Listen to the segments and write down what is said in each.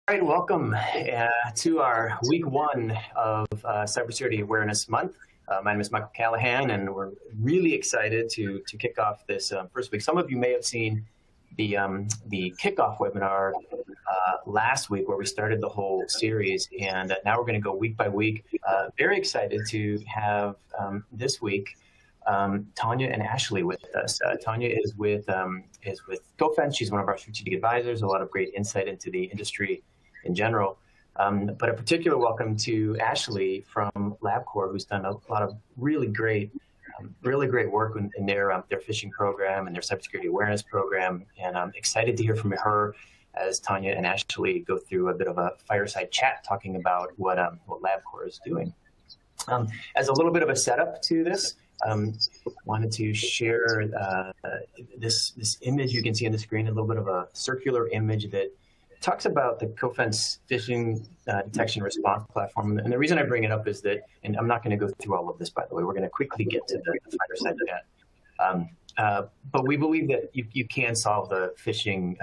All right, welcome to our week one of Cybersecurity Awareness Month. My name is Michael Callahan, and we're really excited to kick off this first week. Some of you may have seen the kickoff webinar last week, where we started the whole series, and now we're going to go week by week. Very excited to have this week Tanya and Ashley with us. Tanya is with GoFence. She's one of our strategic advisors. A lot of great insight into the industry in general. But a particular welcome to Ashley from Labcor, who's done a lot of really great work in their phishing program and their cybersecurity awareness program. And I'm excited to hear from her as Tanya and Ashley go through a bit of a fireside chat talking about what Labcor is doing. As a little bit of a setup to this, wanted to share this image you can see on the screen, a little bit of a circular image that talks about the GoFence phishing detection response platform. And the reason I bring it up is that, and I'm not going to go through all of this, by the way, we're going to quickly get to the fireside chat. But we believe that you can solve the phishing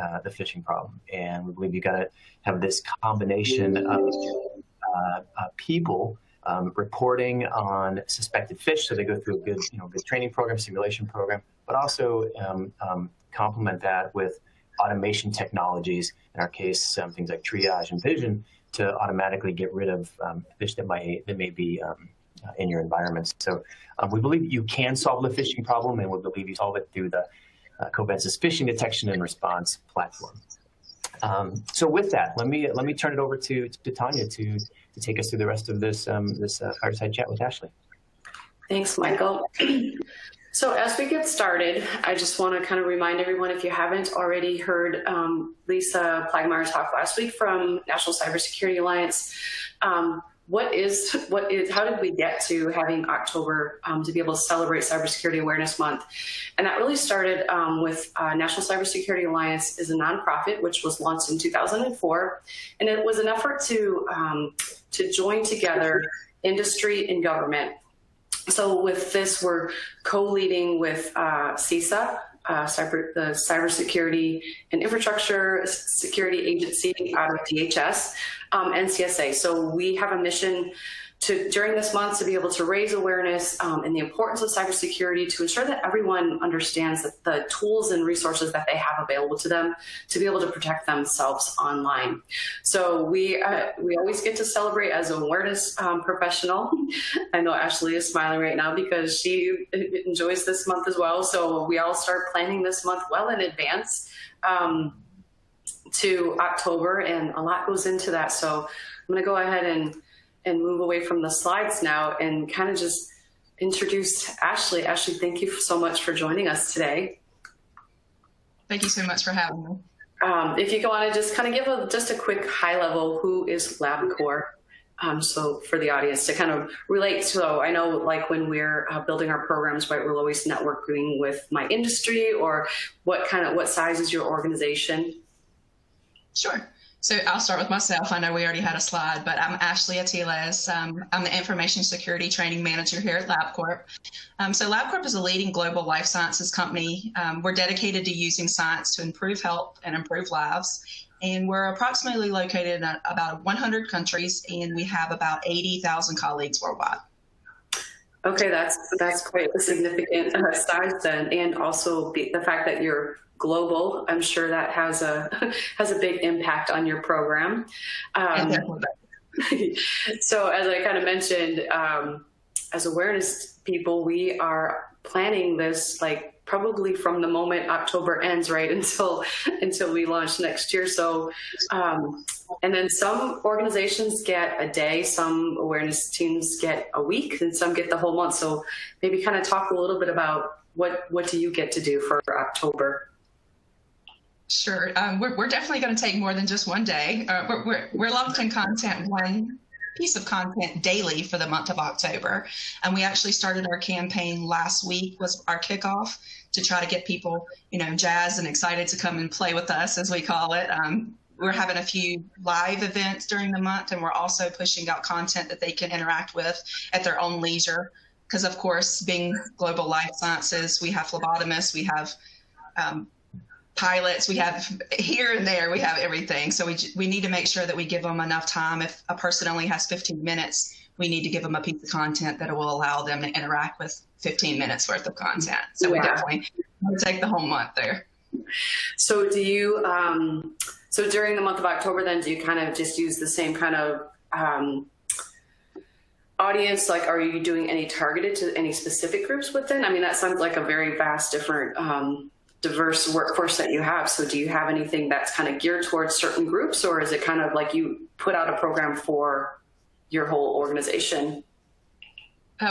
problem, and we believe you got to have this combination of people reporting on suspected phish, so they go through a good training program, simulation program, but also complement that with automation technologies, in our case, things like Triage and Vision, to automatically get rid of phish that may be in your environment. So we believe you can solve the phishing problem, and we believe you solve it through the GoFence's phishing detection and response platform. So with that, let me turn it over to Tanya to take us through the rest of this fireside chat with Ashley. Thanks, Michael. So as we get started, I just want to kind of remind everyone, if you haven't already heard Lisa Plagmeyer talk last week from National Cybersecurity Alliance, how did we get to having October to be able to celebrate Cybersecurity Awareness Month? And that really started with National Cybersecurity Alliance is a nonprofit, which was launched in 2004. And it was an effort to join together industry and government. So with this, we're co-leading with CISA, the Cybersecurity and Infrastructure Security Agency out of DHS, and CSA. So we have a mission during this month to be able to raise awareness and the importance of cybersecurity, to ensure that everyone understands that the tools and resources that they have available to them to be able to protect themselves online. So we always get to celebrate as an awareness professional. I know Ashley is smiling right now because she enjoys this month as well. So we all start planning this month well in advance to October, and a lot goes into that. So I'm going to go ahead and move away from the slides now and kind of just introduce Ashley. Ashley, thank you so much for joining us today. Thank you so much for having me. If you want to just kind of give just a quick high level, who is Labcor? So for the audience to kind of relate. So I know, like, when we're building our programs, right, we're always networking with my industry, or what size is your organization? Sure. So I'll start with myself. I know we already had a slide, but I'm Ashley Atiles. I'm the Information Security Training Manager here at Labcorp. So Labcorp is a leading global life sciences company. We're dedicated to using science to improve health and improve lives. And we're approximately located in about 100 countries, and we have about 80,000 colleagues worldwide. Okay, that's quite a significant size then, and also the fact that you're global, I'm sure that has a big impact on your program. So as I kind of mentioned, as awareness people, we are planning this like probably from the moment October ends, right, until we launch next year. So and then some organizations get a day, some awareness teams get a week, and some get the whole month. So maybe kind of talk a little bit about what do you get to do for October? Sure. We're definitely going to take more than just one day. We're launching one piece of content daily for the month of October. And we actually started our campaign last week, was our kickoff, to try to get people, jazzed and excited to come and play with us, as we call it. We're having a few live events during the month, and we're also pushing out content that they can interact with at their own leisure. Because, of course, being global life sciences, we have phlebotomists, we have pilots, we have here and there, we have everything. So we need to make sure that we give them enough time. If a person only has 15 minutes, we need to give them a piece of content that will allow them to interact with 15 minutes worth of content. So we definitely take the whole month there. So do you, so during the month of October, then do you kind of just use the same kind of audience? Like, are you doing any targeted to any specific groups within? I mean, that sounds like a very vast, different, diverse workforce that you have. So do you have anything that's kind of geared towards certain groups, or is it kind of like you put out a program for your whole organization?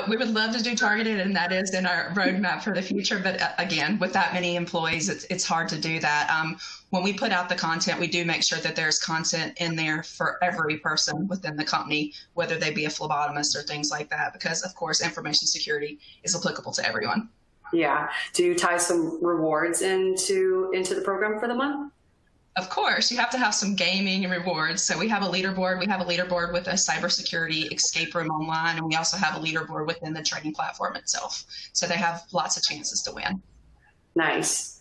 We would love to do targeted, and that is in our roadmap for the future. But again, with that many employees, it's hard to do that. When we put out the content, we do make sure that there's content in there for every person within the company, whether they be a phlebotomist or things like that, because of course, information security is applicable to everyone. Yeah. Do you tie some rewards into the program for the month? Of course, you have to have some gaming and rewards. So we have a leaderboard. We have a leaderboard with a cybersecurity escape room online, and we also have a leaderboard within the training platform itself. So they have lots of chances to win. Nice.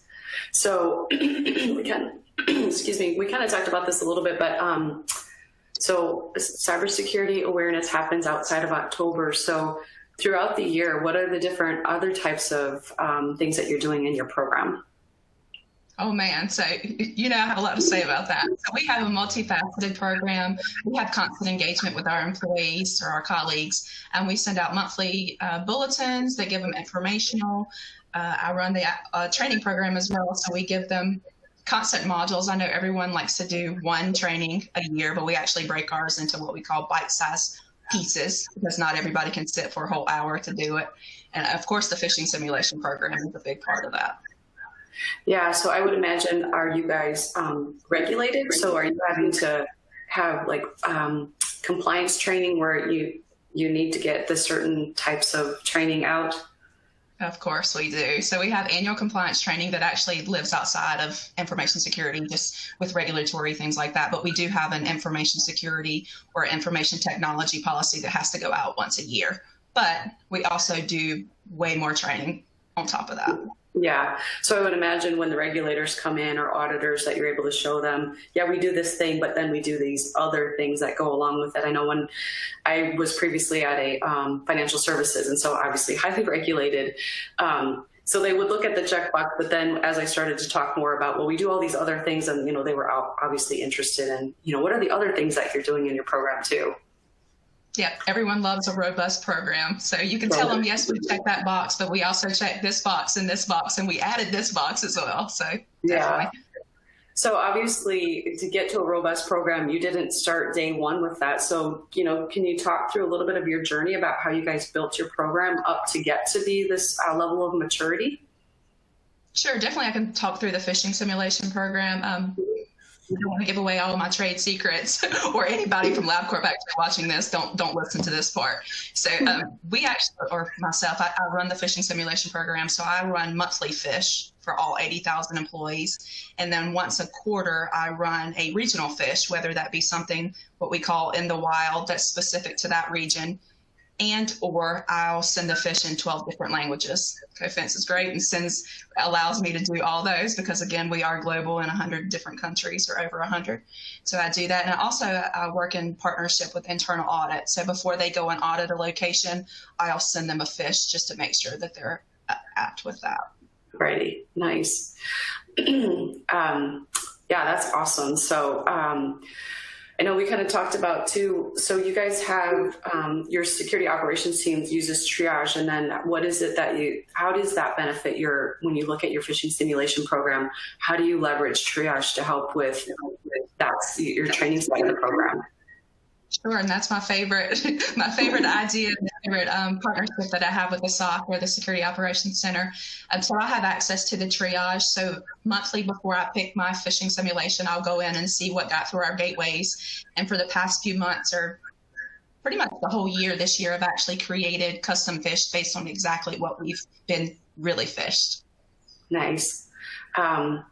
So we kind of talked about this a little bit, but so cybersecurity awareness happens outside of October. So throughout the year, what are the different other types of things that you're doing in your program? Oh man, so I have a lot to say about that. So we have a multifaceted program. We have constant engagement with our employees or our colleagues, and we send out monthly bulletins that give them informational. I run the training program as well, so we give them constant modules. I know everyone likes to do one training a year, but we actually break ours into what we call bite-sized pieces, because not everybody can sit for a whole hour to do it. And of course, the phishing simulation program is a big part of that. Yeah, so I would imagine, are you guys regulated? So are you having to have like compliance training where you need to get the certain types of training out? Of course we do. So we have annual compliance training that actually lives outside of information security, just with regulatory things like that. But we do have an information security or information technology policy that has to go out once a year. But we also do way more training on top of that. Yeah. So I would imagine when the regulators come in, or auditors, that you're able to show them, yeah, we do this thing, but then we do these other things that go along with it. I know when I was previously at a financial services, and so obviously highly regulated. So they would look at the checkbox, but then as I started to talk more about, well, we do all these other things, and, they were obviously interested in, what are the other things that you're doing in your program too? Yeah, everyone loves a robust program. So you can tell them, yes, we check that box, but we also check this box, and we added this box as well. So yeah. So obviously, to get to a robust program, you didn't start day one with that. So, can you talk through a little bit of your journey about how you guys built your program up to get to be this level of maturity? Sure, definitely. I can talk through the phishing simulation program. I don't want to give away all of my trade secrets, or anybody from Labcor actually watching this, don't listen to this part. So we actually, or myself, I run the phishing simulation program. So I run monthly phish for all 80,000 employees. And then once a quarter, I run a regional phish, whether that be something what we call in the wild that's specific to that region, or I'll send the phish in 12 different languages. Cofense is great and allows me to do all those, because again, we are global in 100 different countries, or over 100. So I do that. And I work in partnership with internal audit. So before they go and audit a location, I'll send them a phish just to make sure that they're apt with that. Righty. Nice. Yeah, that's awesome. So, I know we kind of talked about too, so you guys have your security operations team uses Triage, and then what is it that how does that benefit when you look at your phishing simulation program, how do you leverage Triage to help with your training side of the program? Sure, and that's my favorite idea, my favorite partnership that I have with the SOC, or the Security Operations Center. So I have access to the Triage. So monthly, before I pick my phishing simulation, I'll go in and see what got through our gateways. And for the past few months, or pretty much the whole year this year, I've actually created custom phish based on exactly what we've been really phished. Nice. That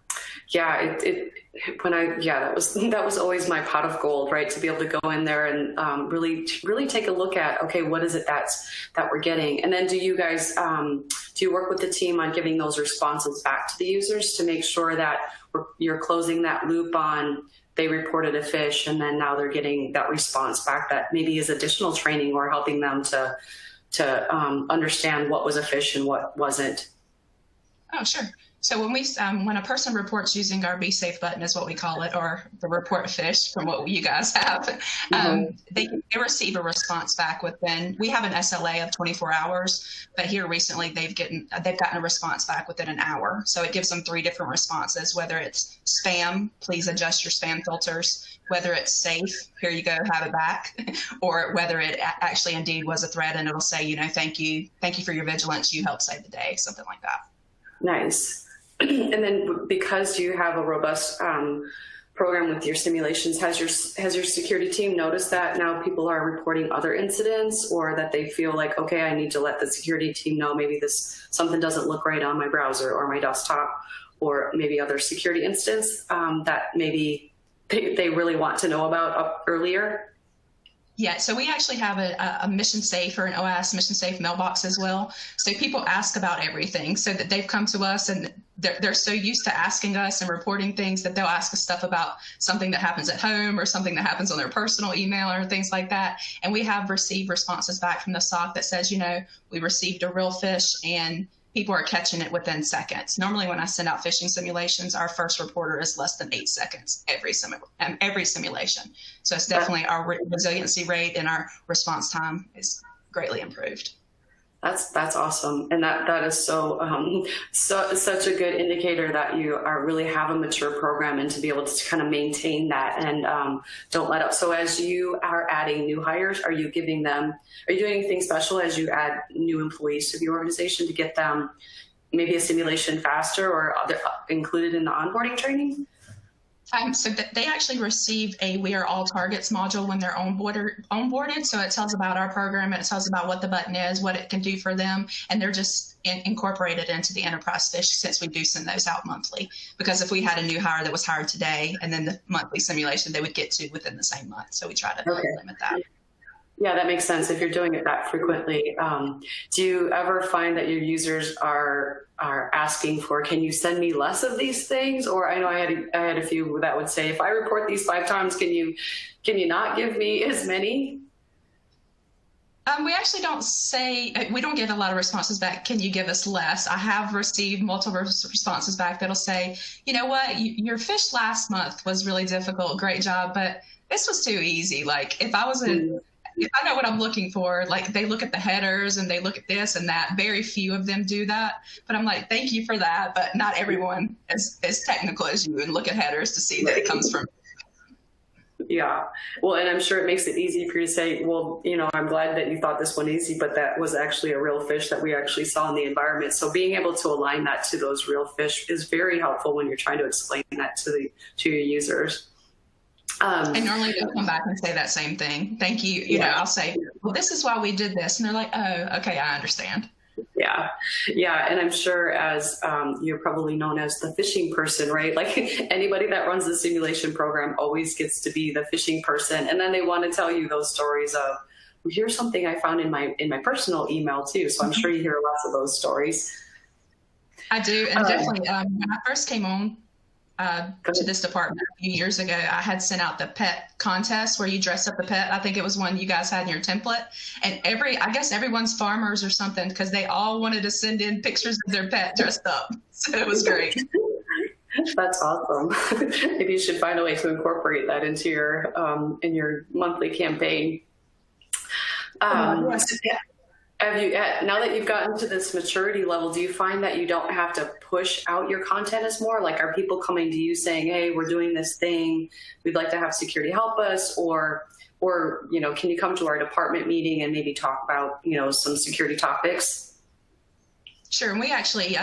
was always my pot of gold, right? To be able to go in there and really take a look at, okay, what is it that we're getting? And then do you guys, do you work with the team on giving those responses back to the users to make sure that you're closing that loop on they reported a phish, and then now they're getting that response back that maybe is additional training or helping them to understand what was a phish and what wasn't. Oh, sure. So when a person reports using our Be Safe button is what we call it, or the report phish from what you guys have, they receive a response back within, we have an SLA of 24 hours, but here recently they've gotten a response back within an hour. So it gives them 3 different responses, whether it's spam, please adjust your spam filters, whether it's safe, here you go, have it back, or whether it actually indeed was a threat and it'll say, thank you for your vigilance, you helped save the day, something like that. Nice. And then because you have a robust program with your simulations, has your security team noticed that now people are reporting other incidents, or that they feel like, okay, I need to let the security team know maybe something doesn't look right on my browser or my desktop, or maybe other security incidents that maybe they really want to know about up earlier? Yeah, so we actually have a Mission Safe or an OS Mission Safe mailbox as well. So people ask about everything, so that they've come to us and they're so used to asking us and reporting things that they'll ask us stuff about something that happens at home or something that happens on their personal email or things like that. And we have received responses back from the SOC that says, we received a real phish and people are catching it within seconds. Normally when I send out phishing simulations, our first reporter is less than 8 seconds every simulation. So it's definitely our resiliency rate and our response time is greatly improved. That's awesome. And that is such a good indicator that you really have a mature program, and to be able to kind of maintain that and don't let up. So as you are adding new hires, are you doing anything special as you add new employees to the organization to get them maybe a simulation faster, or included in the onboarding training? So they actually receive a We Are All Targets module when they're onboarded. So it tells about our program, and it tells about what the button is, what it can do for them, and they're just incorporated into the enterprise phish, since we do send those out monthly. Because if we had a new hire that was hired today, and then the monthly simulation, they would get to within the same month. So we try to limit that. Yeah, that makes sense if you're doing it that frequently. Do you ever find that your users are asking for, can you send me less of these things? Or I know I had a few that would say, if I report these 5 times, can you not give me as many? We actually we don't get a lot of responses back, can you give us less? I have received multiple responses back that'll say, you know what, your phish last month was really difficult, great job, but this was too easy. Like if I know what I'm looking for, like they look at the headers and they look at this and that. Very few of them do that. But I'm like, thank you for that. But not everyone is as technical as you and look at headers to see that it comes from. Yeah. Well, and I'm sure it makes it easy for you to say, well, I'm glad that you thought this one easy, but that was actually a real phish that we actually saw in the environment. So being able to align that to those real phish is very helpful when you're trying to explain that to your users. And normally they'll come back and say that same thing. Thank you. I'll say, well, this is why we did this. And they're like, oh, okay, I understand. Yeah. Yeah. And I'm sure as you're probably known as the phishing person, right? Like anybody that runs the simulation program always gets to be the phishing person. And then they want to tell you those stories of, well, here's something I found in my personal email too. So I'm sure you hear lots of those stories. I do. And definitely when I first came on to this department a few years ago, I had sent out the pet contest where you dress up the pet. I think it was one you guys had in your template. And I guess everyone's farmers or something, because they all wanted to send in pictures of their pet dressed up. So it was great. That's awesome. Maybe you should find a way to incorporate that into your in your monthly campaign. Now that you've gotten to this maturity level, do you find that you don't have to push out your content as more? Like, are people coming to you saying, hey, we're doing this thing, we'd like to have security help us, or can you come to our department meeting and maybe talk about, some security topics? Sure. And we actually,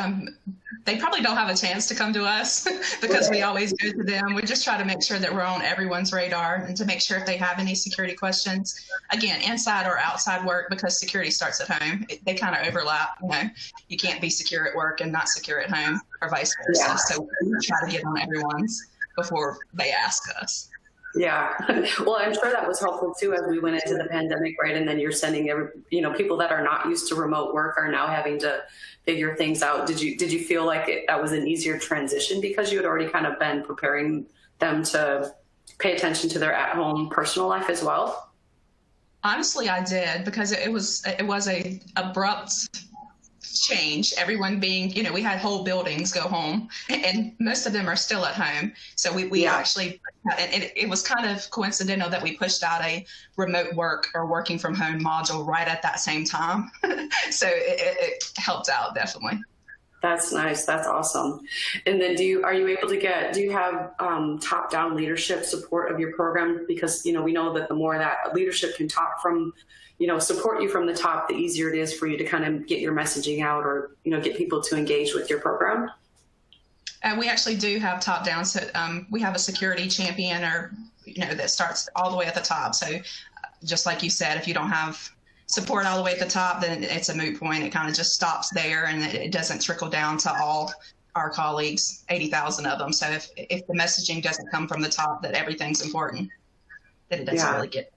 they probably don't have a chance to come to us because we always go to them. We just try to make sure that we're on everyone's radar and to make sure if they have any security questions, again, inside or outside work, because security starts at home. They kind of overlap. You can't be secure at work and not secure at home, or vice versa. Yeah. So we try to get on everyone's before they ask us. Yeah. Well, I'm sure that was helpful too as we went into the pandemic, right? And then you're sending people that are not used to remote work are now having to figure things out. Did you feel like that was an easier transition because you had already kind of been preparing them to pay attention to their at-home personal life as well? Honestly, I did, because it was a abrupt change. Everyone being, we had whole buildings go home, and most of them are still at home. So we actually, and it was kind of coincidental that we pushed out a remote work or working from home module right at that same time. So it helped out, definitely. That's nice. That's awesome. And then do you have top-down leadership support of your program? Because, we know that the more that leadership can talk from, support you from the top, the easier it is for you to kind of get your messaging out or, get people to engage with your program. And we actually do have top-down. So we have a security champion that starts all the way at the top. So just like you said, if you don't have support all the way at the top, then it's a moot point. It kind of just stops there, and it doesn't trickle down to all our colleagues, 80,000 of them. So if the messaging doesn't come from the top that everything's important, then it doesn't really get.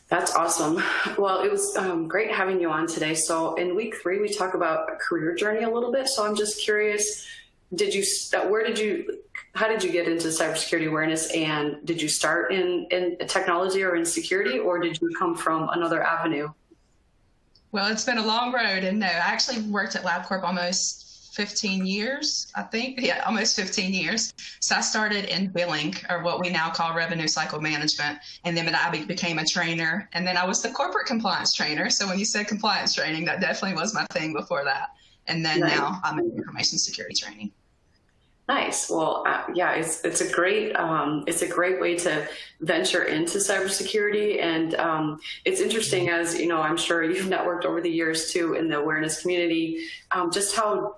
That's awesome. Well, it was great having you on today. So in week 3, we talk about a career journey a little bit. So I'm just curious, how did you get into cybersecurity awareness, and did you start in technology or in security, or did you come from another avenue? Well, it's been a long road, and no, I actually worked at Labcor almost 15 years, I think. Yeah, almost 15 years. So I started in billing, or what we now call revenue cycle management, and then I became a trainer, and then I was the corporate compliance trainer. So when you said compliance training, that definitely was my thing before that. And then now I'm in information security training. Nice. Well, it's a great way to venture into cybersecurity, and it's interesting, as I'm sure you've networked over the years too in the awareness community, just how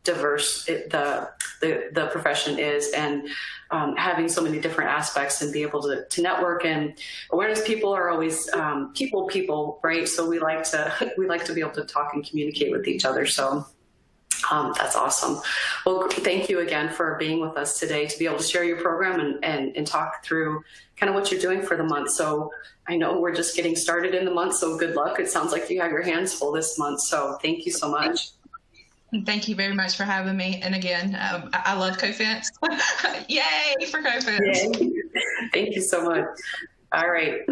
diverse the profession is, and having so many different aspects, and be able to network. And awareness people are always people, right? So we like to be able to talk and communicate with each other. So. That's awesome. Well, thank you again for being with us today to be able to share your program and talk through kind of what you're doing for the month. So I know we're just getting started in the month, so good luck. It sounds like you have your hands full this month. So thank you so much. Thank you very much for having me. And again, I love CoFence. Yay for CoFence. Yay. Thank you so much. All right.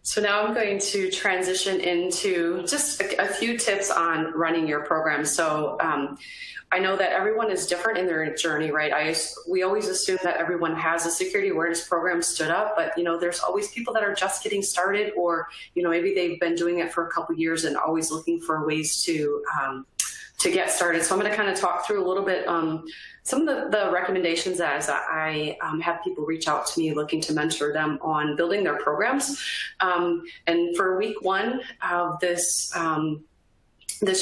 So now I'm going to transition into just a few tips on running your program. So I know that everyone is different in their journey, right? We always assume that everyone has a security awareness program stood up, but there's always people that are just getting started, or maybe they've been doing it for a couple of years and always looking for ways to get started. So I'm going to kind of talk through a little bit some of the recommendations as I have people reach out to me looking to mentor them on building their programs. And for week 1 of this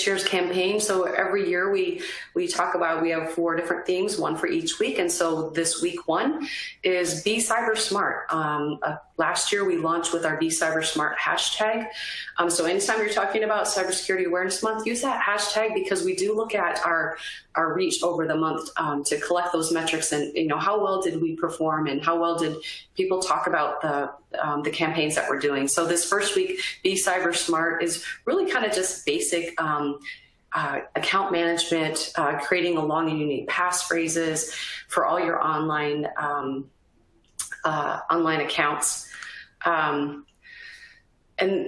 year's campaign, so every year we talk about, we have 4 different themes, one for each week. And so this week 1 is Be Cyber Smart. Last year we launched with our Be Cyber Smart hashtag. So anytime you're talking about Cybersecurity Awareness Month, use that hashtag, because we do look at our reach over the month to collect those metrics, and how well did we perform, and how well did people talk about the campaigns that we're doing. So this first week, Be Cyber Smart, is really kind of just basic account management, creating a long and unique passphrases for all your online accounts, and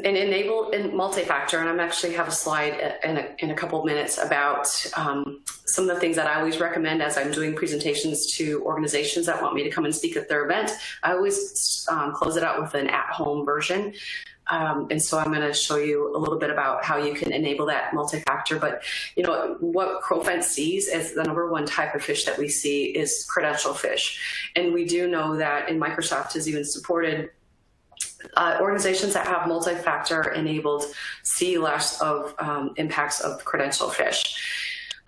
enable MultiFactor. And I'm actually have a slide in a couple of minutes about some of the things that I always recommend as I'm doing presentations to organizations that want me to come and speak at their event. I always close it out with an at-home version. And so I'm going to show you a little bit about how you can enable that multi-factor. But what CoFence sees as the #1 type of phish that we see is credential phish. And we do know that, and Microsoft has even supported organizations that have multi-factor enabled see less of impacts of credential phish.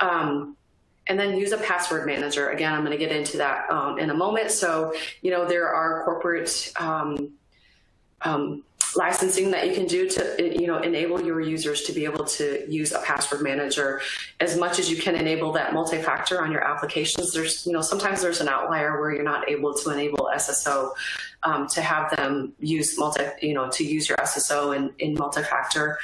And then use a password manager. Again, I'm going to get into that in a moment. So, there are corporate licensing that you can do to, enable your users to be able to use a password manager as much as you can enable that multi-factor on your applications. There's, sometimes there's an outlier where you're not able to enable SSO to have them use to use your SSO in multi-factor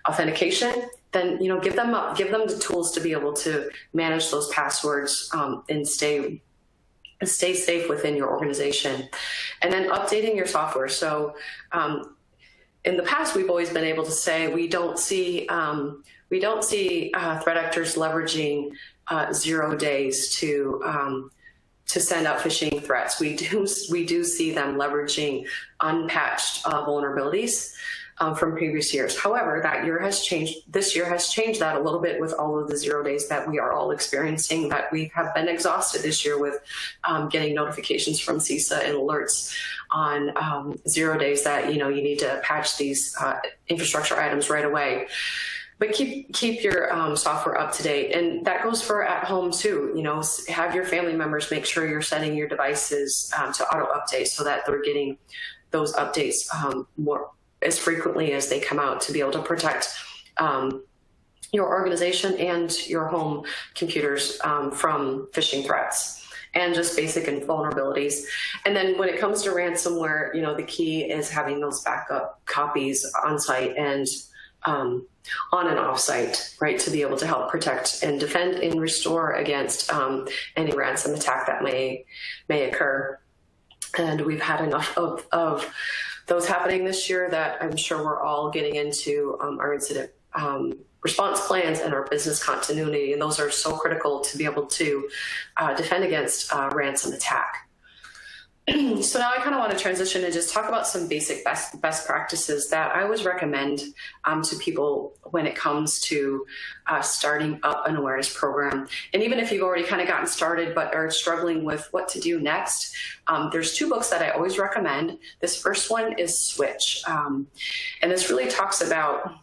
authentication. Then, give them the tools to be able to manage those passwords and stay safe within your organization. And then updating your software. So in the past, we've always been able to say we don't see threat actors leveraging 0 days to send out phishing threats. We do see them leveraging unpatched vulnerabilities from previous years. However, that year has changed. This year has changed that a little bit with all of the 0 days that we are all experiencing, that we have been exhausted this year with getting notifications from CISA and alerts on 0 days that, you need to patch these infrastructure items right away. But keep your software up to date. And that goes for at home too. Have your family members make sure you're setting your devices to auto update so that they're getting those updates more as frequently as they come out, to be able to protect your organization and your home computers from phishing threats and just basic vulnerabilities. And then when it comes to ransomware, the key is having those backup copies on site and on and off site, right, to be able to help protect and defend and restore against any ransom attack that may occur. And we've had enough of those happening this year that I'm sure we're all getting into our incident response plans and our business continuity. And those are so critical to be able to defend against ransom attack. So now I kind of want to transition and just talk about some basic best practices that I always recommend to people when it comes to starting up an awareness program. And even if you've already kind of gotten started but are struggling with what to do next, there's 2 books that I always recommend. This first one is Switch. And this really talks about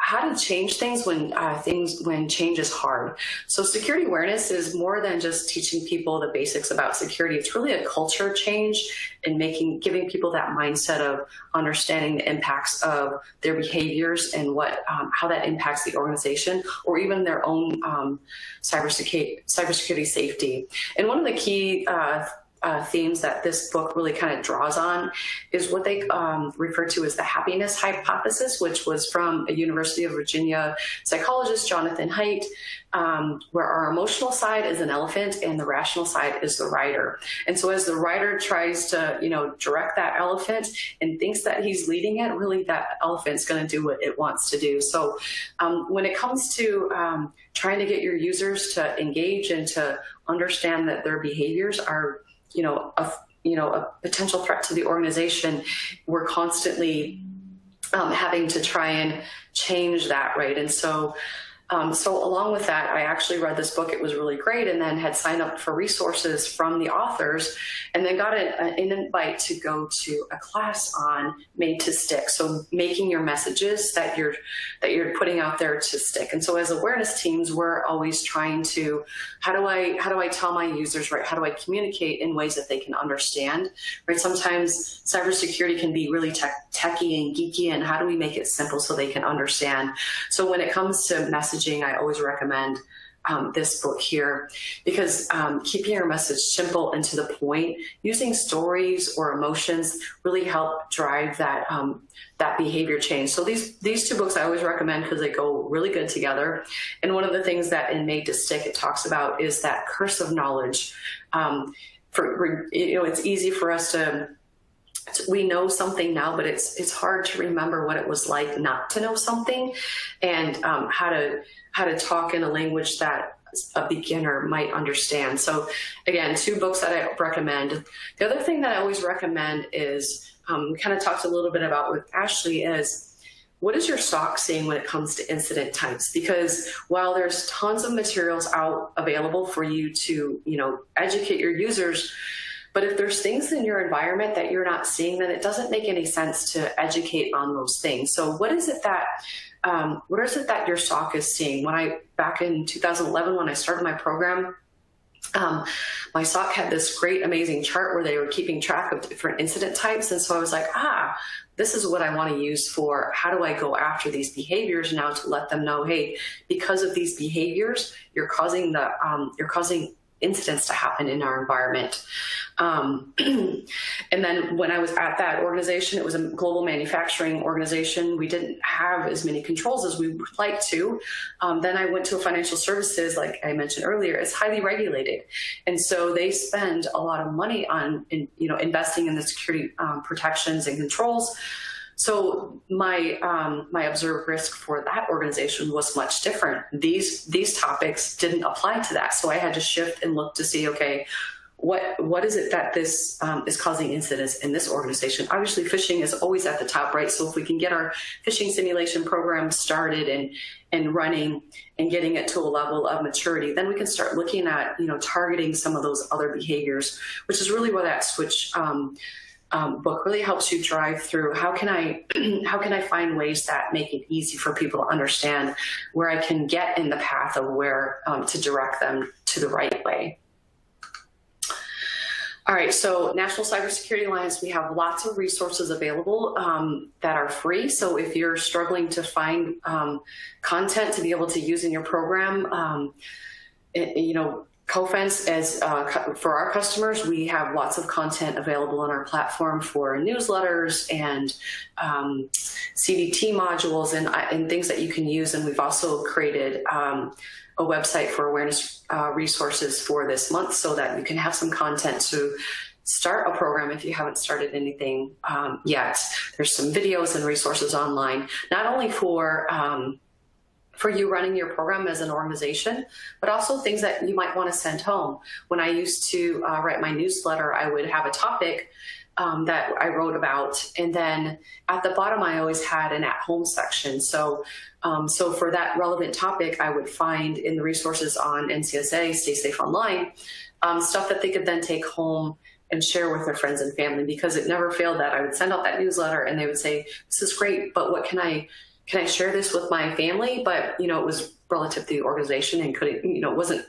how to change things when change is hard. So security awareness is more than just teaching people the basics about security. It's really a culture change and giving people that mindset of understanding the impacts of their behaviors and how that impacts the organization or even their own cybersecurity safety. And one of the key themes that this book really kind of draws on is what they refer to as the happiness hypothesis, which was from a University of Virginia psychologist, Jonathan Haidt, where our emotional side is an elephant and the rational side is the rider. And so as the rider tries to, direct that elephant and thinks that he's leading it, really that elephant's going to do what it wants to do. So when it comes to trying to get your users to engage and to understand that their behaviors are a potential threat to the organization, we're constantly having to try and change that, right? And so along with that, I actually read this book. It was really great, and then had signed up for resources from the authors, and then got an invite to go to a class on Made to Stick. So making your messages that you're putting out there to stick. And so as awareness teams, we're always trying to, how do I tell my users, right? How do I communicate in ways that they can understand, right? Sometimes cybersecurity can be really techy and geeky, and how do we make it simple so they can understand? So when it comes to messaging, I always recommend this book here, because keeping your message simple and to the point, using stories or emotions really help drive that that behavior change. So these 2 books I always recommend because they go really good together. And one of the things that in Made to Stick it talks about is that curse of knowledge. It's easy for us we know something now, but it's hard to remember what it was like not to know something, and how to talk in a language that a beginner might understand. So again, 2 books that I recommend. The other thing that I always recommend is, we kind of talked a little bit about with Ashley, is what is your SOC seeing when it comes to incident types? Because while there's tons of materials available for you to, educate your users, but if there's things in your environment that you're not seeing, then it doesn't make any sense to educate on those things. So what is it that your SOC is seeing? Back in 2011, when I started my program, my SOC had this great, amazing chart where they were keeping track of different incident types. And so I was like, this is what I want to use for how do I go after these behaviors now to let them know, hey, because of these behaviors, you're causing incidents to happen in our environment. And then when I was at that organization, it was a global manufacturing organization. We didn't have as many controls as we would like to. Then I went to a financial services, like I mentioned earlier, it's highly regulated. And so they spend a lot of money on, investing in the security protections and controls. So my observed risk for that organization was much different. These topics didn't apply to that. So I had to shift and look to see, okay, what is it that this is causing incidents in this organization? Obviously, phishing is always at the top, right? So if we can get our phishing simulation program started and running and getting it to a level of maturity, then we can start looking at, targeting some of those other behaviors, which is really where that switch book really helps you drive through how can I find ways that make it easy for people to understand where I can get in the path of where to direct them to the right way. All right, so National Cybersecurity Alliance, we have lots of resources available that are free. So if you're struggling to find content to be able to use in your program, CoFence, as for our customers, we have lots of content available on our platform for newsletters and CDT modules and things that you can use. And we've also created a website for awareness resources for this month so that you can have some content to start a program if you haven't started anything yet. There's some videos and resources online, not only for you running your program as an organization, but also things that you might want to send home. When I used to write my newsletter, I would have a topic that I wrote about, and then at the bottom I always had an at-home section. So for that relevant topic, I would find in the resources on NCSA, Stay Safe Online, stuff that they could then take home and share with their friends and family, because it never failed that I would send out that newsletter and they would say, this is great, but what can I share this with my family? But, it was relative to the organization and wasn't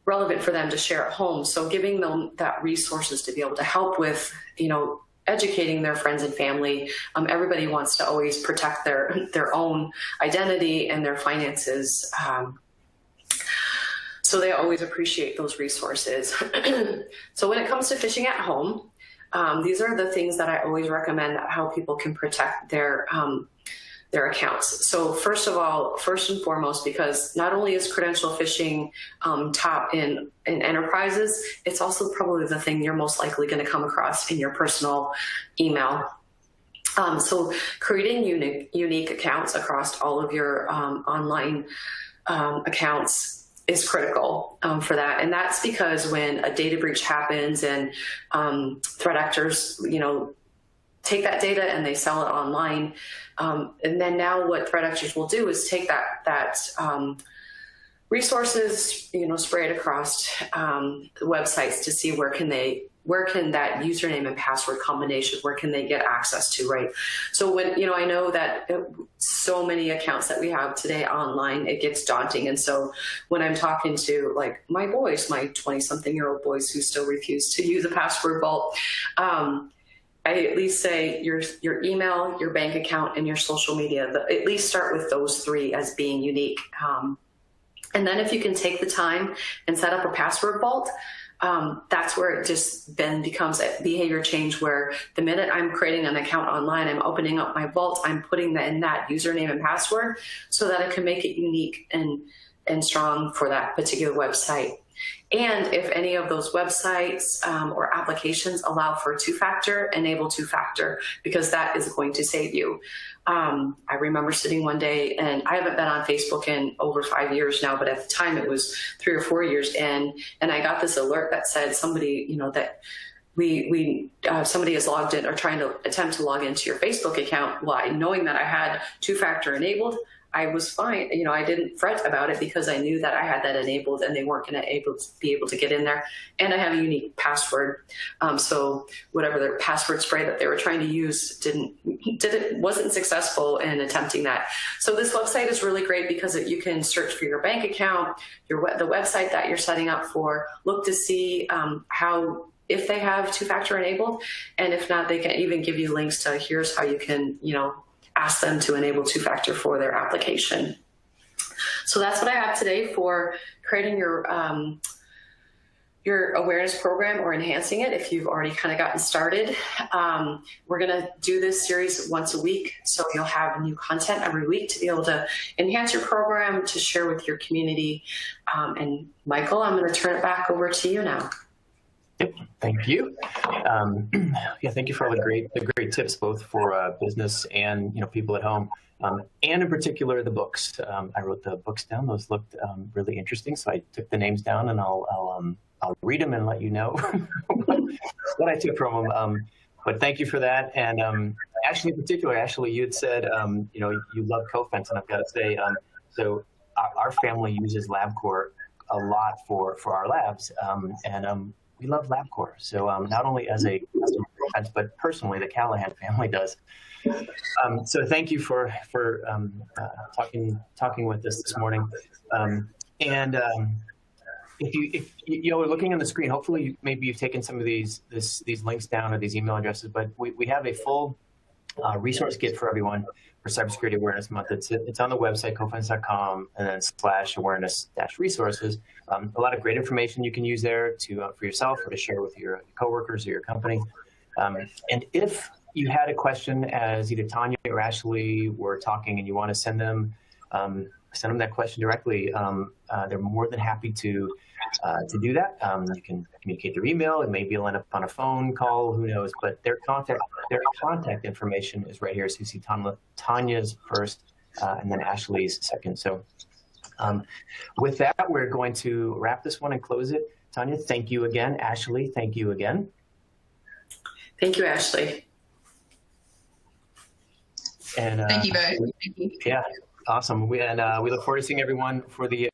relevant for them to share at home. So giving them that resources to be able to help with, educating their friends and family. Everybody wants to always protect their own identity and their finances. So they always appreciate those resources. So when it comes to phishing at home, these are the things that I always recommend, how people can protect their accounts. So first and foremost, because not only is credential phishing top in enterprises, it's also probably the thing you're most likely going to come across in your personal email. So creating unique accounts across all of your online accounts is critical for that. And that's because when a data breach happens and threat actors, take that data and they sell it online. And then now what threat actors will do is take that resources, spray it across websites to see where can that username and password combination, where can they get access to, right? So when, I know that so many accounts that we have today online, it gets daunting. And so when I'm talking to like my boys, my 20-something-year-old boys who still refuse to use a password vault, I at least say your email, your bank account, and your social media. At least start with those three as being unique. And then if you can take the time and set up a password vault, that's where it just then becomes a behavior change, where the minute I'm creating an account online, I'm opening up my vault, I'm putting in that username and password so that I can make it unique and strong for that particular website. And if any of those websites or applications allow for two-factor, enable two-factor, because that is going to save you. I remember sitting one day, and I haven't been on Facebook in over 5 years now, but at the time it was 3 or 4 years, and I got this alert that said somebody, that somebody is logged in or trying to attempt to log into your Facebook account. Well, knowing that I had two-factor enabled, I was fine. You know, I didn't fret about it because I knew that I had that enabled and they weren't going to be able to get in there. And I have a unique password. So whatever their password spray that they were trying to use wasn't successful in attempting that. So this website is really great because you can search for your bank account, the website that you're setting up for, look to see if they have two-factor enabled, and if not, they can even give you links to here's how you can, ask them to enable two-factor for their application. So that's what I have today for creating your awareness program or enhancing it if you've already kind of gotten started. We're going to do this series once a week, so you'll have new content every week to be able to enhance your program, to share with your community. And Michael, I'm going to turn it back over to you now. Yep, thank you. Thank you for all the great tips, both for business and people at home, and in particular the books. I wrote the books down; those looked really interesting, so I took the names down, and I'll read them and let you know what I took from them. But thank you for that. And Ashley, in particular, you had said you love Cofense, and I've got to say, so our family uses Labcor a lot for our labs, and we love Labcor. So not only as a customer, but personally, the Callahan family does. So thank you for talking with us this morning. If you're looking on the screen, hopefully maybe you've taken some of these links down or these email addresses. But we have a full resource kit for everyone for Cybersecurity Awareness Month. It's on the website, cofense.com, and then /awareness-resources. A lot of great information you can use there for yourself or to share with your coworkers or your company. And if you had a question as either Tanya or Ashley were talking and you want to send them that question directly, they're more than happy to do that. You can communicate their email. It maybe you'll end up on a phone call, who knows, but their contact information is right here. So you see Tanya's first and then Ashley's second. So with that, we're going to wrap this one and close it. Tanya, thank you again. Ashley, thank you again. Thank you, Ashley. And thank you both. Yeah. Awesome. We look forward to seeing everyone for the